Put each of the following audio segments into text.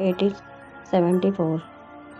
1874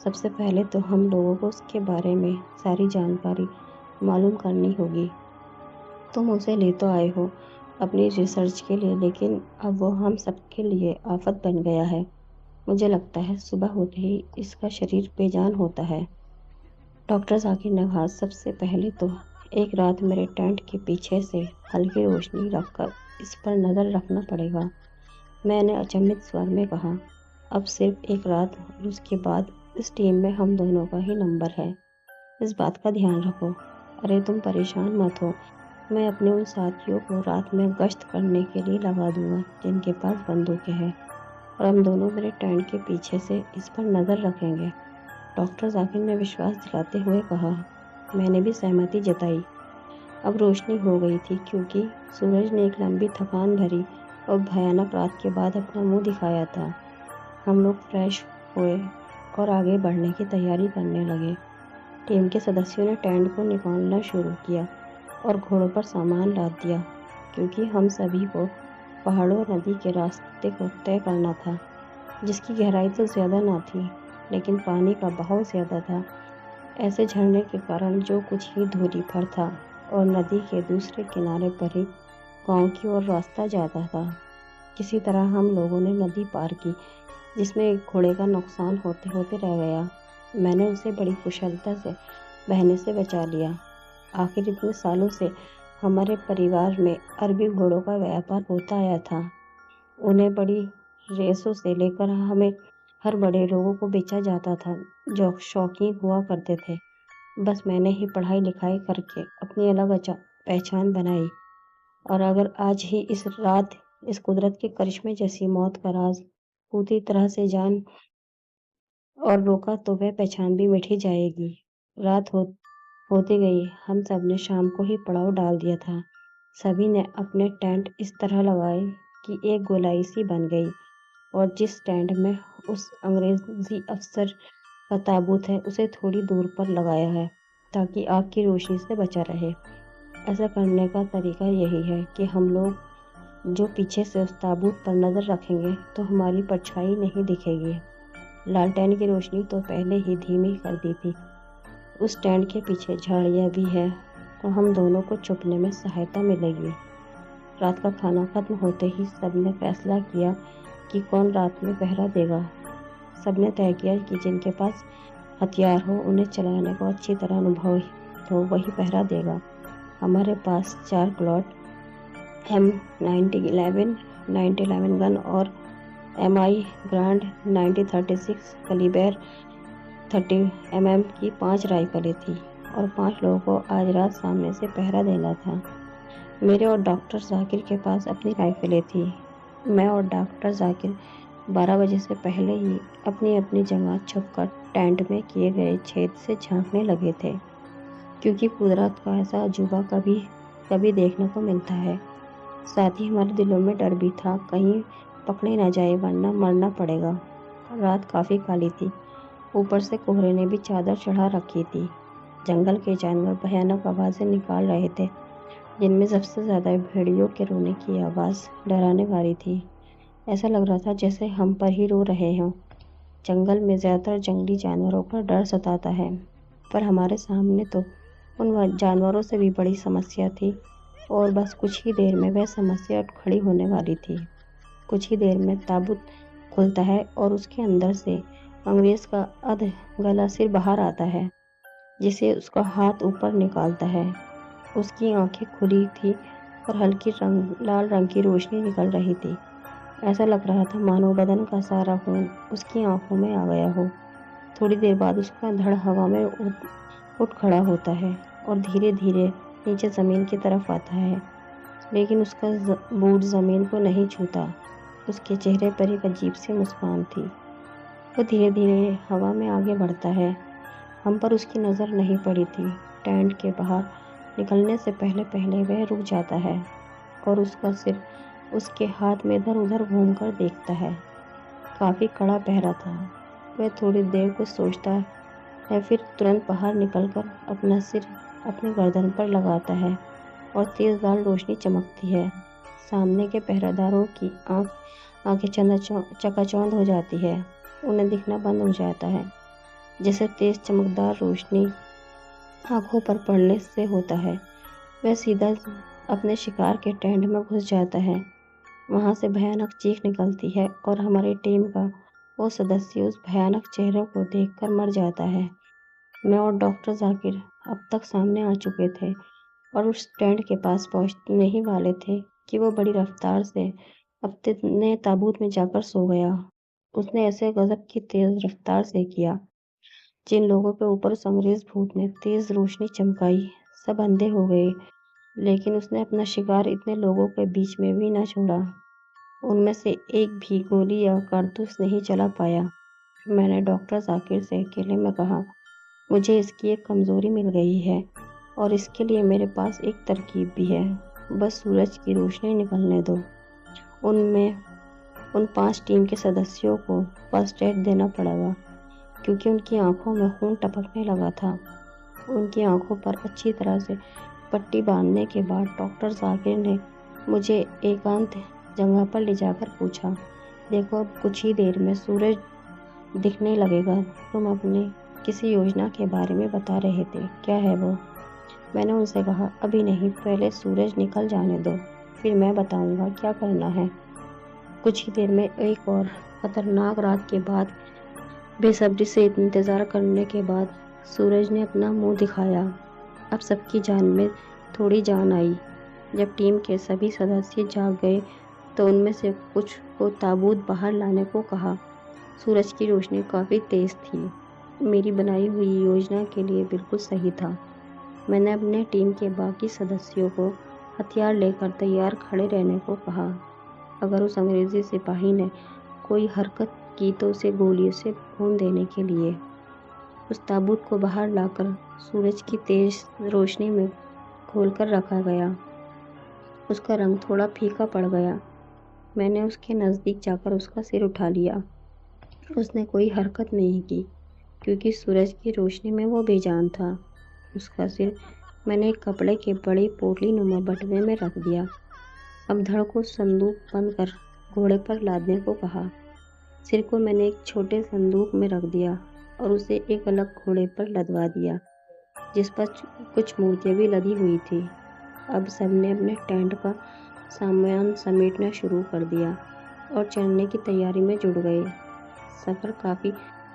سب سے پہلے تو ہم لوگوں کو اس کے بارے میں ساری جانکاری معلوم کرنی ہوگی۔ تم اسے لے تو آئے ہو اپنی ریسرچ کے لیے، لیکن اب وہ ہم سب کے لیے آفت بن گیا ہے۔ مجھے لگتا ہے صبح ہوتے ہی اس کا شریر بے جان ہوتا ہے۔ ڈاکٹر ذاکر نے کہا، سب سے پہلے تو ایک رات میرے ٹینٹ کے پیچھے سے ہلکی روشنی رکھ کر اس پر نظر رکھنا پڑے گا۔ میں نے اچنبھت سور میں کہا، اب صرف ایک رات اور اس کے بعد اس ٹیم میں ہم دونوں کا ہی نمبر ہے، اس بات کا دھیان رکھو۔ ارے تم پریشان مت ہو، میں اپنے ان ساتھیوں کو رات میں گشت کرنے کے لیے لگا دوں گا جن کے پاس بندوقیں ہیں، اور ہم دونوں میرے ٹینٹ کے پیچھے سے اس پر نظر رکھیں گے۔ ڈاکٹر ذاکر نے وشواس دلاتے ہوئے کہا۔ میں نے بھی سہمتی جتائی۔ اب روشنی ہو گئی تھی کیونکہ سورج نے ایک لمبی تھکان بھری اور بھیانک رات کے بعد اپنا منہ دکھایا تھا۔ ہم لوگ فریش ہوئے اور آگے بڑھنے کی تیاری کرنے لگے۔ ٹیم کے سدسیوں نے ٹینٹ کو نکالنا شروع کیا اور گھوڑوں پر سامان لاد دیا، کیونکہ ہم سبھی کو پہاڑوں اور ندی کے راستے کو طے کرنا تھا، جس کی گہرائی تو زیادہ نہ تھی لیکن پانی کا بہاؤ زیادہ تھا۔ ایسے جھرنے کے کارن جو کچھ ہی دوری پر تھا اور ندی کے دوسرے کنارے پر ہی گاؤں کی اور راستہ جاتا تھا۔ کسی طرح ہم لوگوں نے ندی پار کی، جس میں ایک گھوڑے کا نقصان ہوتے ہوتے رہ گیا۔ میں نے اسے بڑی کشلتا سے بہنے سے بچا لیا۔ آخر اتنے سالوں سے ہمارے پریوار میں عربی گھوڑوں کا ویاپار ہوتا آیا تھا، انہیں بڑی ریسوں سے لے کر ہمیں ہر بڑے لوگوں کو بیچا جاتا تھا جو شوقین ہوا کرتے تھے۔ بس میں نے ہی پڑھائی لکھائی کر کے اپنی الگ پہچان بنائی، اور اگر آج ہی اس رات اس قدرت کے کرشمے جیسی موت کا راز پوری طرح سے جان اور روکا تو وہ پہچان بھی مٹی جائے گی۔ رات ہوتی گئی، ہم سب نے شام کو ہی پڑاؤ ڈال دیا تھا۔ سبھی نے اپنے ٹینٹ اس طرح لگائے کہ ایک گولائی سی بن گئی، اور جس ٹینٹ میں اس انگریزی افسر کا تابوت ہے اسے تھوڑی دور پر لگایا ہے تاکہ آگ کی روشنی سے بچا رہے۔ ایسا کرنے کا طریقہ یہی ہے کہ ہم لوگ جو پیچھے سے اس تابوت پر نظر رکھیں گے تو ہماری پرچھائی نہیں دکھے گی۔ لالٹین کی روشنی تو پہلے ہی دھیمی کر دی تھی۔ اس ٹینٹ کے پیچھے جھاڑیاں بھی ہیں تو ہم دونوں کو چھپنے میں سہایتا ملے گی۔ رات کا کھانا ختم ہوتے ہی سب نے فیصلہ کیا کہ کون رات میں پہرا دے گا۔ سب نے طے کیا کہ جن کے پاس ہتھیار ہو، انہیں چلانے کو اچھی طرح انبھو ہو، وہی پہرا دے گا۔ ہمارے پاس 4 کلاٹ M9011 گن اور MI گرانڈ 9036 کیلیبر 30 mm کی 5 رائفلیں تھیں، اور 5 لوگوں کو آج رات سامنے سے پہرا دینا تھا۔ میرے اور ڈاکٹر ذاکر کے پاس اپنی رائفلیں تھیں۔ میں اور ڈاکٹر ذاکر 12 بجے سے پہلے ہی اپنی اپنی جگہ چھپ کر ٹینٹ میں کیے گئے چھید سے جھانکنے لگے تھے، کیونکہ قدرت کا ایسا عجوبہ کبھی کبھی دیکھنے کو ملتا ہے۔ ساتھ ہی ہمارے دلوں میں ڈر بھی تھا، کہیں پکڑے نہ جائے ورنہ مرنا پڑے گا۔ رات کافی کالی تھی، اوپر سے کوہرے نے بھی چادر چڑھا رکھی تھی۔ جنگل کے جانور بھیانک آوازیں نکال رہے تھے، جن میں سب سے زیادہ بھیڑیوں کے رونے کی آواز ڈرانے والی تھی۔ ایسا لگ رہا تھا جیسے ہم پر ہی رو رہے ہوں۔ جنگل میں زیادہ تر جنگلی جانوروں کا ڈر ستاتا ہے، پر ہمارے سامنے تو ان جانوروں سے بھی بڑی سمسیا تھی، اور بس کچھ ہی دیر میں وہ سمسیا اٹھ کھڑی ہونے والی تھی۔ کچھ ہی دیر میں تابوت کھلتا ہے اور اس کے اندر سے انگریز کا ادھ گلا سر باہر آتا ہے، جسے اس کا ہاتھ اوپر نکالتا ہے۔ اس کی آنکھیں کھلی تھی اور ہلکی لال رنگ کی روشنی نکل رہی تھی۔ ایسا لگ رہا تھا مانو بدن کا سارا خون اس کی آنکھوں میں آ گیا ہو۔ تھوڑی دیر بعد اس کا دھڑ ہوا میں اٹھ کھڑا ہوتا ہے اور دھیرے دھیرے نیچے زمین کی طرف آتا ہے، لیکن اس کا بوٹ زمین کو نہیں چھوتا۔ اس کے چہرے پر ایک عجیب سی مسکان تھی۔ وہ دھیرے دھیرے ہوا میں آگے بڑھتا ہے۔ ہم پر اس کی نظر نہیں پڑی تھی۔ ٹینٹ کے باہر نکلنے سے پہلے وہ رک جاتا ہے اور اس کا سر اس کے ہاتھ میں ادھر ادھر گھوم کر دیکھتا ہے۔ کافی کڑا پہرا تھا۔ وہ تھوڑی دیر کچھ سوچتا ہے، پھر ترنت باہر نکل کر اپنا سر اپنی گردن پر لگاتا ہے اور تیز لال روشنی چمکتی ہے۔ سامنے کے پہرہ داروں کی آنکھیں چکا چوندھ ہو جاتی ہے، انہیں دکھنا بند ہو جاتا ہے۔ جیسے تیز چمکدار روشنی آنکھوں پر پڑنے سے ہوتا ہے۔ وہ سیدھا اپنے شکار کے ٹینٹ میں گھس جاتا ہے۔ وہاں سے بھیانک چیخ نکلتی ہے اور ہماری ٹیم کا وہ سدسیہ اس بھیانک چہرے کو دیکھ کر مر جاتا ہے۔ میں اور ڈاکٹر ذاکر اب تک سامنے آ چکے تھے اور اس ٹینٹ کے پاس پہنچنے ہی والے تھے کہ وہ بڑی رفتار سے اپنے تابوت میں جا کر سو گیا۔ اس نے ایسے غضب کی تیز رفتار سے کیا، جن لوگوں کے اوپر اس انگریز بھوت نے تیز روشنی چمکائی سب اندھے ہو گئے، لیکن اس نے اپنا شکار اتنے لوگوں کے بیچ میں بھی نہ چھوڑا۔ ان میں سے ایک بھی گولی یا کارتوس نہیں چلا پایا۔ میں نے ڈاکٹر ذاکر سے اکیلے میں کہا، مجھے اس کی ایک کمزوری مل گئی ہے اور اس کے لیے میرے پاس ایک ترکیب بھی ہے، بس سورج کی روشنی نکلنے دو۔ ان 5 ٹیم کے سدسیوں کو فرسٹ ایڈ دینا پڑے گا، کیونکہ ان کی آنکھوں میں خون ٹپکنے لگا تھا۔ ان کی آنکھوں پر اچھی طرح سے پٹی باندھنے کے بعد ڈاکٹر ذاکر نے مجھے ایکانت جگہ پر لے جا کر پوچھا، دیکھو اب کچھ ہی دیر میں سورج دکھنے لگے گا، تم اپنے کسی یوجنا کے بارے میں بتا رہے تھے، کیا ہے وہ؟ میں نے ان سے کہا، ابھی نہیں، پہلے سورج نکل جانے دو، پھر میں بتاؤں گا کیا کرنا ہے۔ کچھ ہی دیر میں ایک اور خطرناک رات کے بعد بے صبری سے انتظار کرنے کے بعد سورج نے اپنا منہ دکھایا۔ اب سب کی جان میں تھوڑی جان آئی۔ جب ٹیم کے سبھی سدسیہ جاگ گئے تو ان میں سے کچھ کو تابوت باہر لانے کو کہا۔ سورج کی روشنی کافی تیز تھی، میری بنائی ہوئی یوجنا کے لیے بالکل صحیح تھا۔ میں نے اپنے ٹیم کے باقی سدسیوں کو ہتھیار لے کر تیار کھڑے رہنے کو کہا۔ اگر اس انگریزی سپاہی نے کوئی حرکت کی تو اسے گولیوں سے بھون دینے کے لیے۔ اس تابوت کو باہر لا کر سورج کی تیز روشنی میں کھول کر رکھا گیا۔ اس کا رنگ تھوڑا پھیکا پڑ گیا۔ میں نے اس کے نزدیک جا کر اس کا سر اٹھا لیا۔ اس نے کوئی حرکت نہیں کی کیونکہ سورج کی روشنی میں وہ بے جان تھا۔ اس کا سر میں نے ایک کپڑے کے بڑی پوٹلی نما بٹوے میں رکھ دیا۔ اب دھڑ کو صندوق بند کر گھوڑے پر لادنے کو کہا۔ سر کو میں نے ایک چھوٹے صندوق میں رکھ دیا اور اسے ایک الگ گھوڑے پر لدوا دیا جس پر کچھ مورتیاں بھی لدی ہوئی تھی۔ اب سب نے اپنے ٹینٹ کا سامان سمیٹنا شروع کر دیا اور چلنے کی تیاری میں جٹ گئے۔ سفر کافی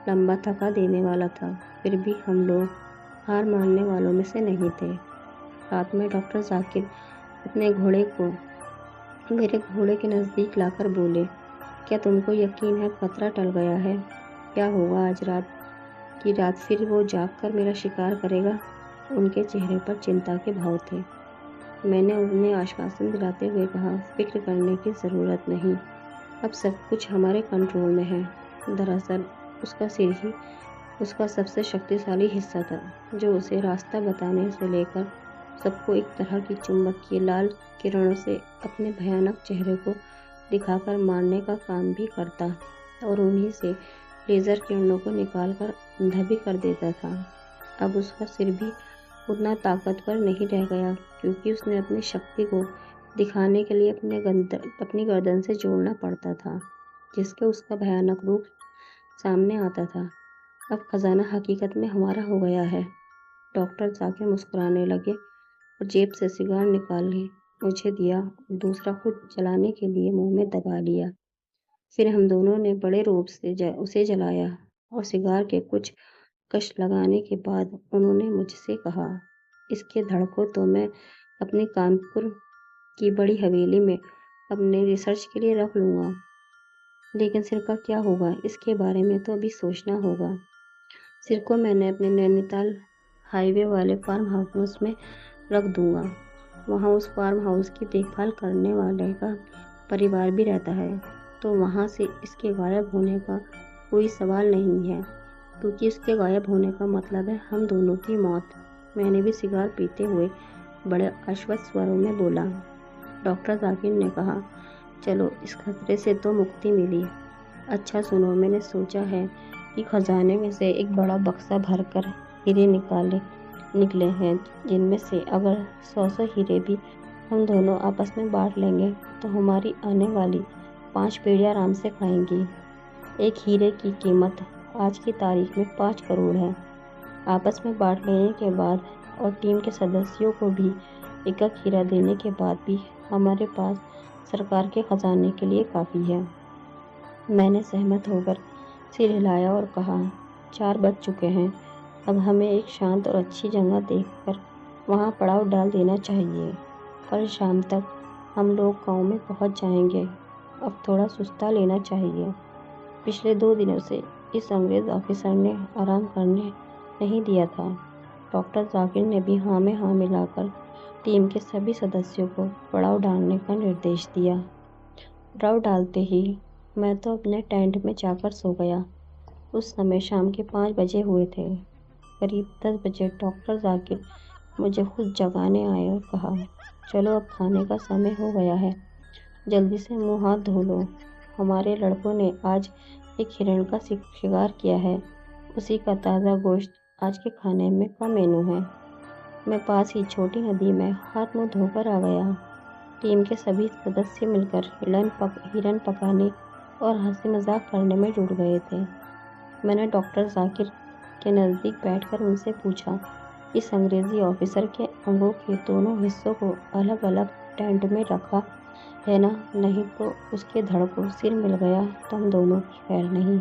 لمبا تھکا دینے والا تھا، پھر بھی ہم لوگ ہار ماننے والوں میں سے نہیں تھے۔ رات میں ڈاکٹر ذاکر اپنے گھوڑے کو میرے گھوڑے کے نزدیک لا کر بولے، کیا تم کو یقین ہے خطرہ ٹل گیا ہے؟ کیا ہوگا آج کی رات پھر وہ جاگ کر میرا شکار کرے گا؟ ان کے چہرے پر چنتا کے بھاؤ تھے۔ میں نے انہیں آشواسن دلاتے ہوئے کہا، فکر کرنے کی ضرورت نہیں، اب سب کچھ ہمارے کنٹرول میں ہے۔ دراصل اس کا سر ہی اس کا سب سے شکتیشالی حصہ تھا، جو اسے راستہ بتانے سے لے کر سب کو ایک طرح کی چمبک کی لال کرنوں سے اپنے بھیانک چہرے کو دکھا کر مارنے کا کام بھی کرتا اور انہی سے لیزر کرنوں کو نکال کر اندھا بھی کر دیتا تھا۔ اب اس کا سر بھی اتنا طاقتور نہیں رہ گیا کیونکہ اس نے اپنی شکتی کو دکھانے کے لیے اپنی گردن سے جوڑنا پڑتا تھا، جس کے اس کا بھیانک روپ سامنے آتا تھا۔ اب خزانہ حقیقت میں ہمارا ہو گیا ہے۔ ڈاکٹر ذاکر مسکرانے لگے اور جیب سے سگار نکالے مجھے دیا اور دوسرا خود جلانے کے لیے منہ میں دبا لیا۔ پھر ہم دونوں نے بڑے روپ سے اسے جلایا اور سگار کے کچھ کش لگانے کے بعد انہوں نے مجھ سے کہا، اس کے دھڑ کو تو میں اپنی کانپور کی بڑی حویلی میں اپنے ریسرچ کے لیے رکھ لوں گا، لیکن سر کا کیا ہوگا اس کے بارے میں تو ابھی سوچنا ہوگا۔ سر کو میں نے اپنے نینی تال ہائی وے والے فارم ہاؤس میں رکھ دوں گا، وہاں اس فارم ہاؤس کی دیکھ بھال کرنے والے کا پریوار بھی رہتا ہے، تو وہاں سے اس کے غائب ہونے کا کوئی سوال نہیں ہے، کیونکہ اس کے غائب ہونے کا مطلب ہے ہم دونوں کی موت۔ میں نے بھی سگار پیتے ہوئے بڑے آشوست سوروں میں بولا۔ ڈاکٹر ذاکر نے کہا، چلو اس خطرے سے تو مکتی ملی۔ اچھا سنو، میں نے سوچا ہے کہ خزانے میں سے ایک بڑا بکسا بھر کر ہیرے نکلے ہیں، جن میں سے اگر 100 ہیرے بھی ہم دونوں آپس میں بانٹ لیں گے تو ہماری آنے والی 5 پیڑھیاں آرام سے کھائیں گی۔ ایک ہیرے کی قیمت آج کی تاریخ میں 5 کروڑ ہے۔ آپس میں بانٹ لینے کے بعد اور ٹیم کے سدسیوں کو بھی ایک ہیرا دینے کے بعد بھی ہمارے پاس سرکار کے خزانے کے لیے کافی ہے۔ میں نے سہمت ہو کر سر ہلایا اور کہا، 4 بج چکے ہیں، اب ہمیں ایک شانت اور اچھی جگہ دیکھ کر وہاں پڑاؤ ڈال دینا چاہیے۔ کل شام تک ہم لوگ گاؤں میں پہنچ جائیں گے۔ اب تھوڑا سستا لینا چاہیے۔ پچھلے 2 دنوں سے اس انگریز آفیسر نے آرام کرنے نہیں دیا تھا۔ ڈاکٹر ذاکر نے بھی ہاں میں ہاں ملا کر ٹیم کے سبھی سدسیوں کو پڑاؤ ڈالنے کا نردیش دیا۔ پڑاؤ ڈالتے ہی میں تو اپنے ٹینٹ میں جا کر سو گیا۔ اس سمے شام کے 5 بجے ہوئے تھے۔ قریب 10 بجے ڈاکٹر ذاکر مجھے خود جگانے آئے اور کہا، چلو اب کھانے کا سمے ہو گیا ہے، جلدی سے منہ ہاتھ دھو لو۔ ہمارے لڑکوں نے آج ایک ہرن کا شکار کیا ہے، اسی کا تازہ گوشت آج کے کھانے میں کا مینو ہے۔ میں پاس ہی چھوٹی ندی میں ہاتھ منہ دھو کر آ گیا۔ ٹیم کے سبھی سدسیہ مل کر ہرن پکانے اور ہنسی مذاق کرنے میں جٹ گئے تھے۔ میں نے ڈاکٹر ذاکر کے نزدیک بیٹھ کر ان سے پوچھا، اس انگریزی آفیسر کے انگوں کے دونوں حصوں کو الگ الگ ٹینٹ میں رکھا ہے نا؟ نہیں تو اس کے دھڑ کو سر مل گیا تو ہم دونوں کی خیر نہیں۔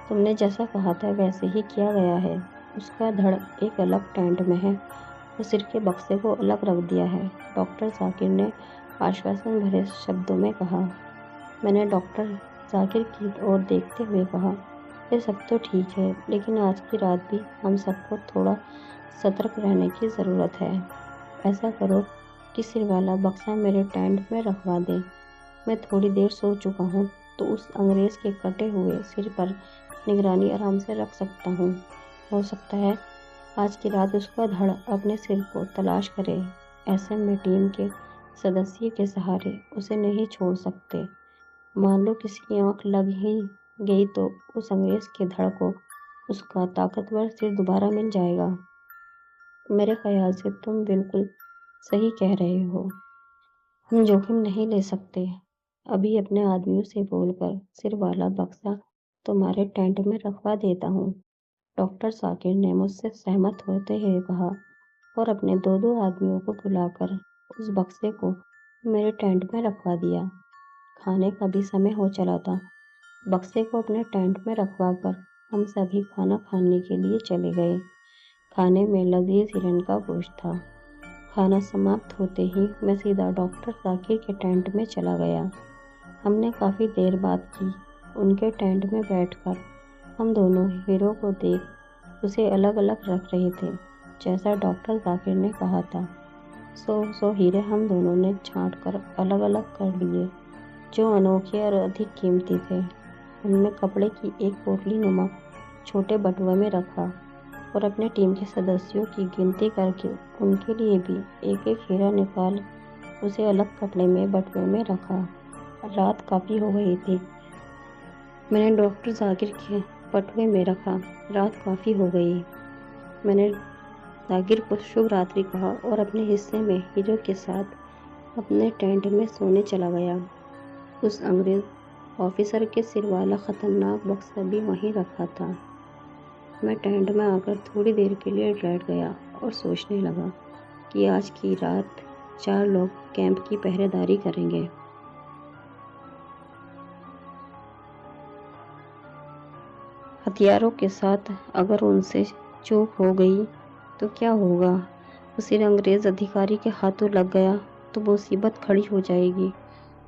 تم نے جیسا کہا تھا ویسے ہی کیا گیا ہے۔ اس کا دھڑ ایک الگ ٹینٹ میں ہے اور سر کے بکسے کو الگ رکھ دیا ہے، ڈاکٹر ذاکر نے آشواسن بھرے شبدوں میں کہا۔ میں نے ڈاکٹر ذاکر کی اور دیکھتے ہوئے کہا، یہ سب تو ٹھیک ہے، لیکن آج کی رات بھی ہم سب کو تھوڑا سترک رہنے کی ضرورت ہے۔ ایسا کرو کہ سر والا بکسا میرے ٹینٹ میں رکھوا دیں۔ میں تھوڑی دیر سو چکا ہوں تو اس انگریز کے کٹے ہوئے سر پر نگرانی آرام سے رکھ سکتا ہوں۔ ہو سکتا ہے آج کی رات اس کا دھڑ اپنے سر کو تلاش کرے، ایسے میں ٹیم کے سدسیہ کے سہارے اسے نہیں چھوڑ سکتے۔ مان لو کسی کی آنکھ لگ ہی گئی تو اس انگریز کے دھڑ کو اس کا طاقتور سر دوبارہ مل جائے گا۔ میرے خیال سے تم بالکل صحیح کہہ رہے ہو، ہم جوخم نہیں لے سکتے۔ ابھی اپنے آدمیوں سے بول کر سر والا بکسا تمہارے ٹینٹ میں رکھوا دیتا ہوں، ڈاکٹر ذاکر نے مجھ سے سہمت ہوتے ہوئے کہا اور اپنے 2 آدمیوں کو بلا کر اس بکسے کو میرے ٹینٹ میں رکھوا دیا۔ کھانے کا بھی سمے ہو چلا تھا۔ بکسے کو اپنے ٹینٹ میں رکھوا کر ہم سبھی کھانا کھانے کے لیے چلے گئے۔ کھانے میں لذیذ ہرن کا گوشت تھا۔ کھانا سماپت ہوتے ہی میں سیدھا ڈاکٹر ذاکر کے ٹینٹ میں چلا گیا۔ ہم نے کافی دیر بات کی۔ ان کے ٹینٹ میں بیٹھ کر ہم دونوں ہیروں کو دیکھ اسے الگ الگ رکھ رہے تھے، جیسا ڈاکٹر ذاکر نے کہا تھا۔ 100 ہیرے ہم دونوں نے چھانٹ کر الگ الگ کر لیے، جو انوکھے اور ادھک قیمتی تھے۔ ان میں کپڑے کی ایک پوٹلی نما چھوٹے بٹوے میں رکھا اور اپنے ٹیم کے سدسیوں کی گنتی کر کے ان کے لیے بھی ایک ایک ہیرا نکال اسے الگ کپڑے میں بٹوے میں رکھا۔ رات کافی ہو گئی تھی۔ میں نے ڈاکٹر ذاکر کے بٹوے میں رکھا۔ رات کافی ہو گئی۔ میں نے ذاکر کو شبھ راتری کہا اور اپنے حصے میں ہیروں کے ساتھ اپنے ٹینٹ میں سونے چلا گیا۔ اس انگریز آفیسر کے سر والا خطرناک بکسا بھی وہیں رکھا تھا۔ میں ٹینٹ میں آ کر تھوڑی دیر کے لیے لیٹ گیا اور سوچنے لگا کہ آج کی رات 4 لوگ کیمپ کی پہرے داری کریں گے۔ ہتھیاروں کے ساتھ۔ اگر ان سے چوک ہو گئی تو کیا ہوگا؟ وہ سر انگریز ادھیکاری کے ہاتھوں لگ گیا تو مصیبت کھڑی ہو جائے گی۔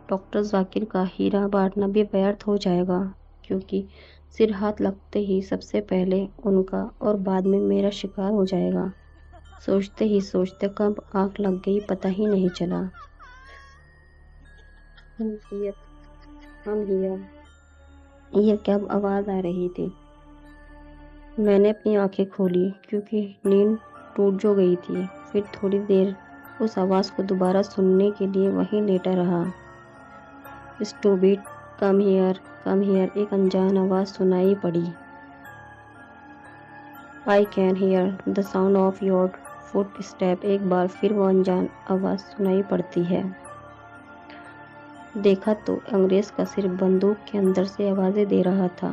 ڈاکٹر ذاکر کا ہیرا بانٹنا بھی ویرتھ ہو جائے گا، کیونکہ سر ہاتھ لگتے ہی سب سے پہلے ان کا اور بعد میں میرا شکار ہو جائے گا۔ سوچتے ہی سوچتے کب آنکھ لگ گئی پتہ ہی نہیں چلا۔ یہ کب آواز آ رہی تھی؟ میں نے اپنی آنکھیں کھولی کیونکہ نیند ٹوٹ جو گئی تھی۔ پھر تھوڑی دیر اس آواز کو دوبارہ سننے کے لیے وہیں لیٹا رہا۔ Stupid, come here, come here, ایک انجان آواز سنائی پڑی۔ I can hear the sound of your footsteps۔ ایک بار پھر وہ انجان آواز سنائی پڑتی ہے۔ دیکھا تو انگریز کا سر بندوق کے اندر سے آوازیں دے رہا تھا۔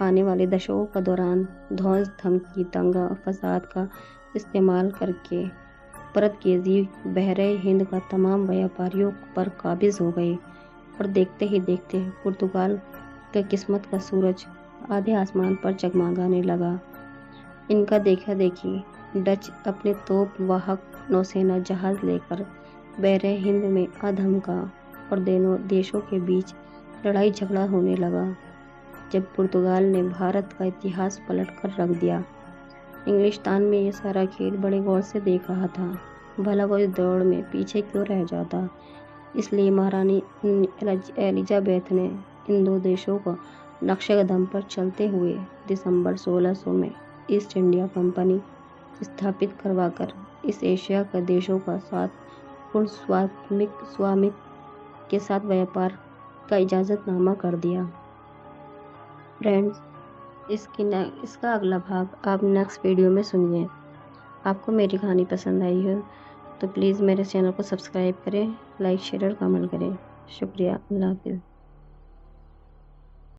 آنے والے دشکوں کا دوران دھوس دھمکی دنگا فساد کا استعمال کر کے پرتگیزی بحر ہند کا تمام ویاپاریوں پر قابض ہو گئے اور دیکھتے ہی دیکھتے پرتگال کا قسمت کا سورج آدھے آسمان پر جگمگانے لگا۔ ان کا دیکھا دیکھی ڈچ اپنے توپ واہک نوسینا جہاز لے کر بحر ہند میں آ دھمکا اور دونوں دیشوں کے بیچ لڑائی جھگڑا ہونے لگا۔ جب پرتگال نے بھارت کا اتہاس پلٹ کر رکھ دیا، انگلستان میں یہ سارا کھیل بڑے غور سے دیکھ رہا تھا، بھلا وہ اس دوڑ میں پیچھے کیوں رہ جاتا۔ اس لیے مہارانی ایلزابیتھ نے ان دو دیشوں کو نقشے قدم پر چلتے ہوئے دسمبر 1600 میں ایسٹ انڈیا کمپنی استھاپت کروا کر اس ایشیا کے دیشوں کا ساتھ پورن سوامت کے ساتھ ویاپار کا اجازت نامہ کر دیا۔ فرینڈز، اس کا اگلا بھاگ آپ نیکسٹ ویڈیو میں سنیے۔ آپ کو میری کہانی پسند آئی ہے تو پلیز میرے چینل کو سبسکرائب کریں، لائک شیئر اور کمنٹ کریں۔ شکریہ، اللہ حافظ۔